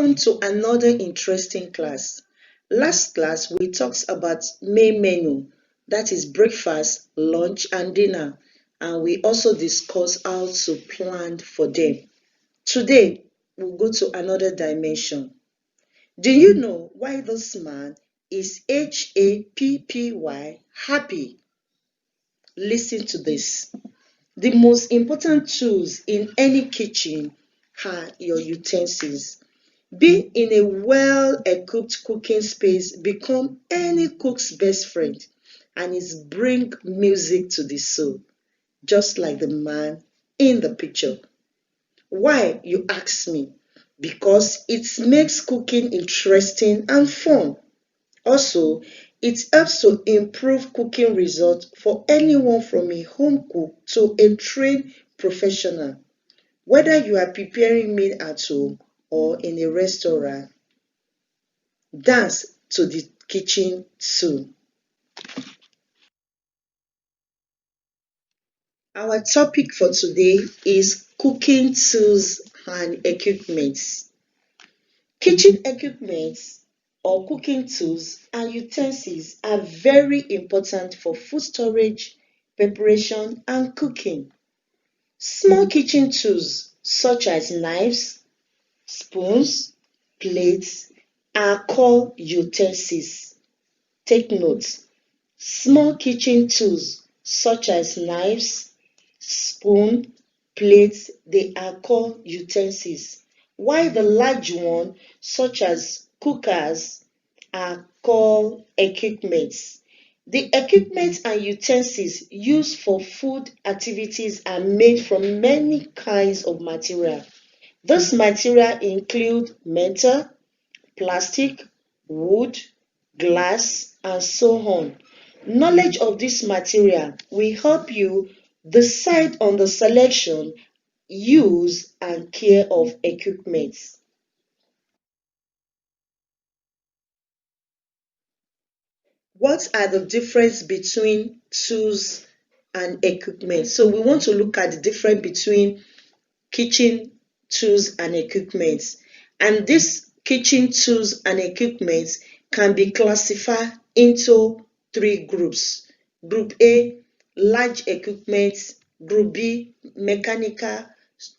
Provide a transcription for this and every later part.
Welcome to another interesting class. Last class we talked about main menu, that is breakfast, lunch and dinner, and we also discussed how to plan for them. Today we'll go to another dimension. Do you know why this man is happy? Happy. Listen to this. The most important tools in any kitchen are your utensils. Being in a well-equipped cooking space become any cook's best friend, and it bring music to the soul, just like the man in the picture. Why, you ask me? Because it makes cooking interesting and fun. Also, it helps to improve cooking results for anyone from a home cook to a trained professional. Whether you are preparing meal at home or in a restaurant, dance to the kitchen tune. Our topic for today is cooking tools and equipments. Kitchen equipments or cooking tools and utensils are very important for food storage, preparation and cooking. Small kitchen tools such as knives, spoons, plates are called utensils. Take note, small kitchen tools such as knives, spoon, plates, they are called utensils, while the large one such as cookers are called equipments. The equipment and utensils used for food activities are made from many kinds of material. This material include metal, plastic, wood, glass, and so on. Knowledge of this material will help you decide on the selection, use, and care of equipment. What are the difference between tools and equipment? So we want to look at the difference between kitchen tools and equipment. And these kitchen tools and equipment can be classified into three groups. Group A, large equipment. Group B, mechanical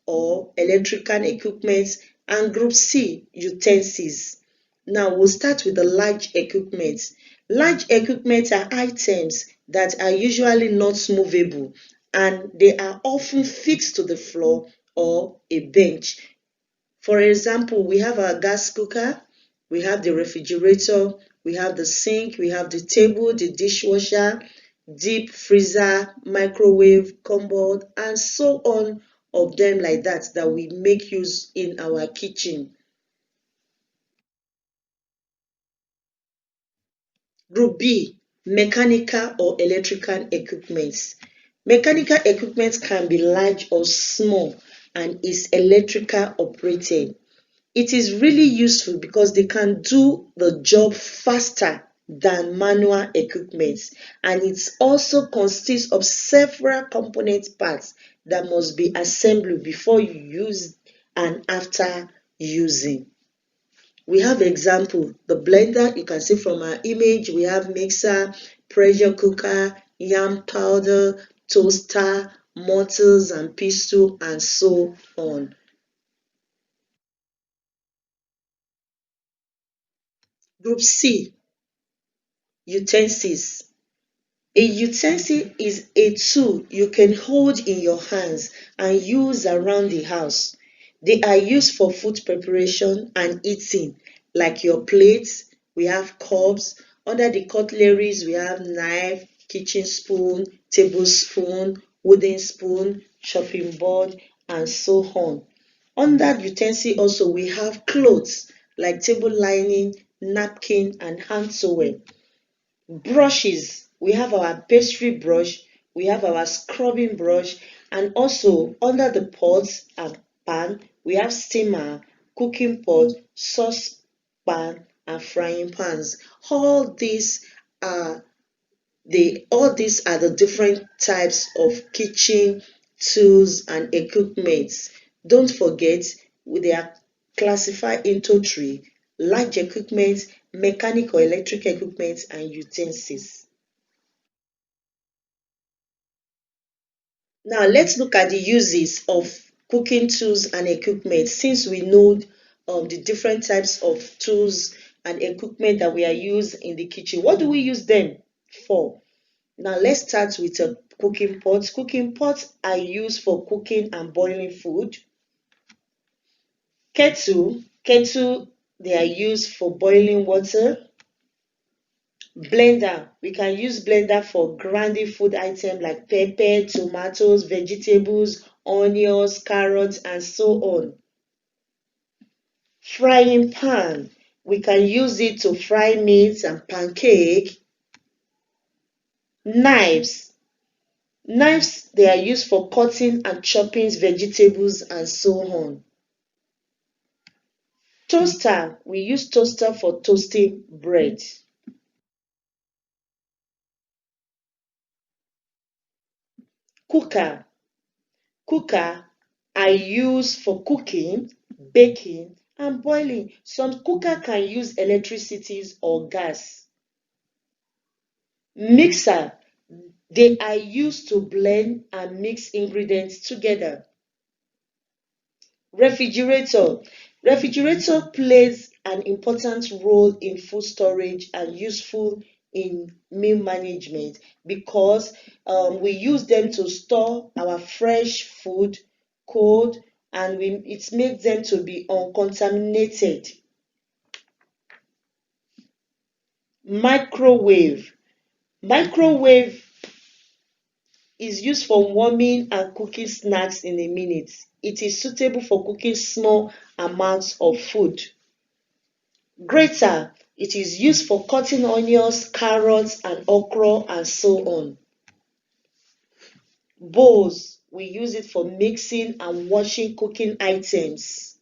or electrical equipment. And Group C, utensils. Now we'll start with the large equipment. Large equipment are items that are usually not movable, and they are often fixed to the floor or a bench. For example, we have our gas cooker, we have the refrigerator, we have the sink, we have the table, the dishwasher, deep freezer, microwave, cupboard, and so on of them like that we make use in our kitchen. Group B, mechanical or electrical equipment. Mechanical equipment can be large or small and is electrical operated. It is really useful because they can do the job faster than manual equipment, and it also consists of several component parts that must be assembled before you use and after using. We have example, the blender, you can see from our image, we have mixer, pressure cooker, yam powder, toaster, mortars and pestle, and so on. Group C, utensils. A utensil is a tool you can hold in your hands and use around the house. They are used for food preparation and eating, like your plates, we have cups, under the cutleries we have knife, kitchen spoon, tablespoon, wooden spoon, chopping board, and so on. Under utensil also we have clothes like table lining, napkin, and hand towel. Brushes, we have our pastry brush, we have our scrubbing brush, and also under the pots and pan we have steamer, cooking pot, saucepan, and frying pans. All these are the different types of kitchen tools and equipment. Don't forget, they are classify into three: large equipment, mechanical electric equipment, and utensils. Now let's look at the uses of cooking tools and equipment. Since we know the different types of tools and equipment that we are used in the kitchen, what do we use them for? Now let's start with a cooking pot. Cooking pots are used for cooking and boiling food. Kettle, they are used for boiling water. Blender, we can use blender for grinding food items like pepper, tomatoes, vegetables, onions, carrots, and so on. Frying pan, we can use it to fry meat and pancake. Knives, they are used for cutting and chopping vegetables and so on. Toaster, we use toaster for toasting bread. Cooker, Cooker are used for cooking, baking, and boiling. Some cooker can use electricity or gas. Mixer, they are used to blend and mix ingredients together. Refrigerator plays an important role in food storage and useful in meal management because we use them to store our fresh food cold, and it makes them to be uncontaminated. Microwave is used for warming and cooking snacks in a minute. It is suitable for cooking small amounts of food. Grater, it is used for cutting onions, carrots, and okra, and so on. Bowls, we use it for mixing and washing cooking items.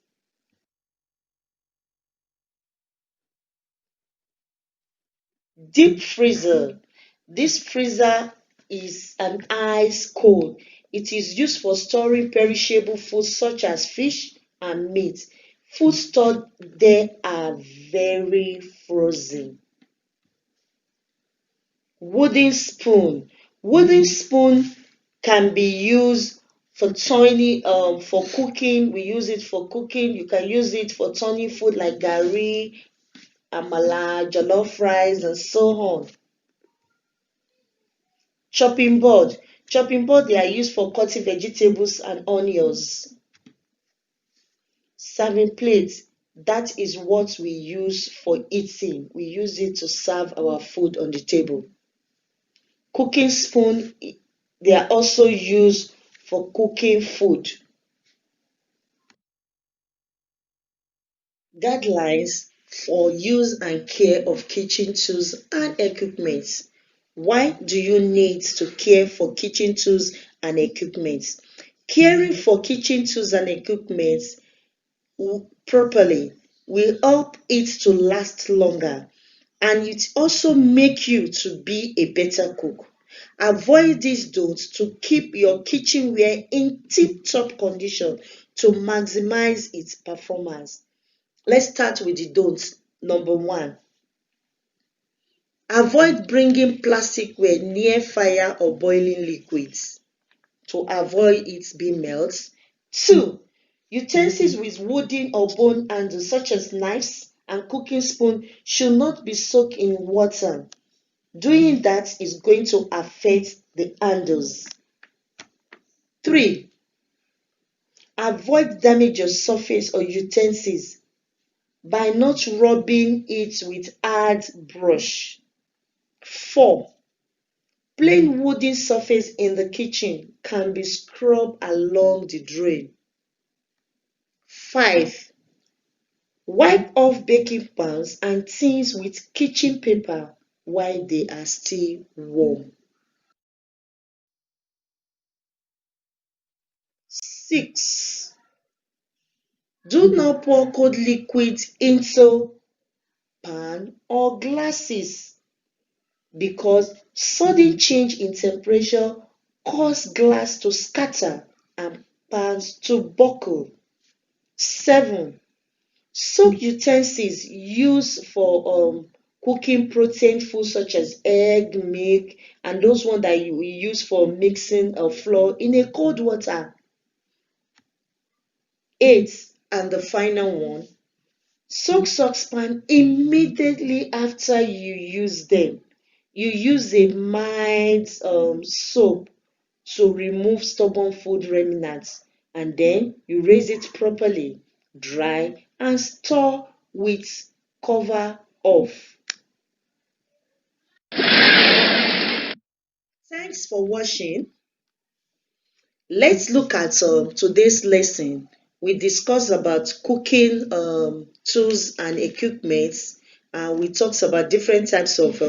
Deep freezer, this freezer is an ice cold. It is used for storing perishable foods such as fish and meat. Food stored there are very frozen. Wooden spoon. Wooden spoon can be used for turning for cooking. We use it for cooking. You can use it for turning food like garri, amala, jollof rice, and so on. Chopping board. Chopping board, they are used for cutting vegetables and onions. Serving plate. That is what we use for eating. We use it to serve our food on the table. Cooking spoon, they are also used for cooking food. Guidelines for use and care of kitchen tools and equipment. Why do you need to care for kitchen tools and equipment? Caring for kitchen tools and equipment properly will help it to last longer, and it also make you to be a better cook. Avoid these don'ts to keep your kitchenware in tip-top condition to maximize its performance. Let's start with the don'ts. Number one, avoid bringing plasticware near fire or boiling liquids to avoid it being melted. Two, utensils with wooden or bone handles such as knives and cooking spoon should not be soaked in water. Doing that is going to affect the handles. Three, avoid damage your surface or utensils by not rubbing it with hard brush. Four, plain wooden surface in the kitchen can be scrubbed along the drain. Five, wipe off baking pans and tins with kitchen paper while they are still warm. 6, do not pour cold liquid into pan or glasses because sudden change in temperature cause glass to scatter and pans to buckle. 7, Soak utensils used for cooking protein foods such as egg, milk, and those ones that you use for mixing flour in a cold water. 8, and the final one, soak saucepan immediately after you use them. You use a mild soap to remove stubborn food remnants, and then you raise it properly, dry, and store with cover off. Thanks for watching. Let's look at today's lesson. We discussed about cooking tools and equipments, and we talked about different types of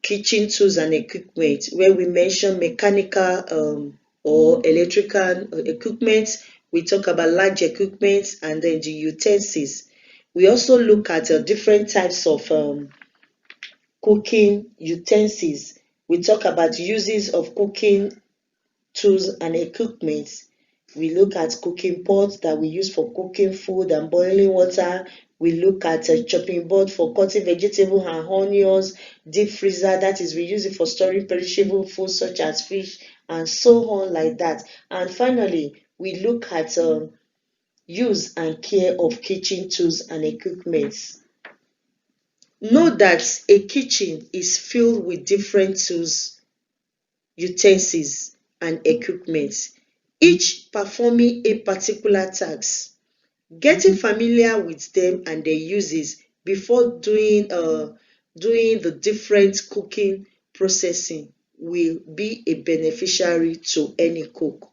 kitchen tools and equipment, where we mention mechanical or electrical equipment. We talk about large equipment and then the utensils. We also look at different types of cooking utensils. We talk about uses of cooking tools and equipment. We look at cooking pots that we use for cooking food and boiling water. We look at a chopping board for cutting vegetables and onions, deep freezer, that is, we use it for storing perishable foods such as fish and so on like that. And finally, we look at use and care of kitchen tools and equipment. Know that a kitchen is filled with different tools, utensils, and equipment, each performing a particular task. Getting familiar with them and their uses before doing the different cooking processing will be a beneficiary to any cook.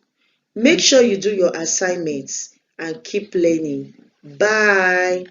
Make sure you do your assignments and keep learning. Bye.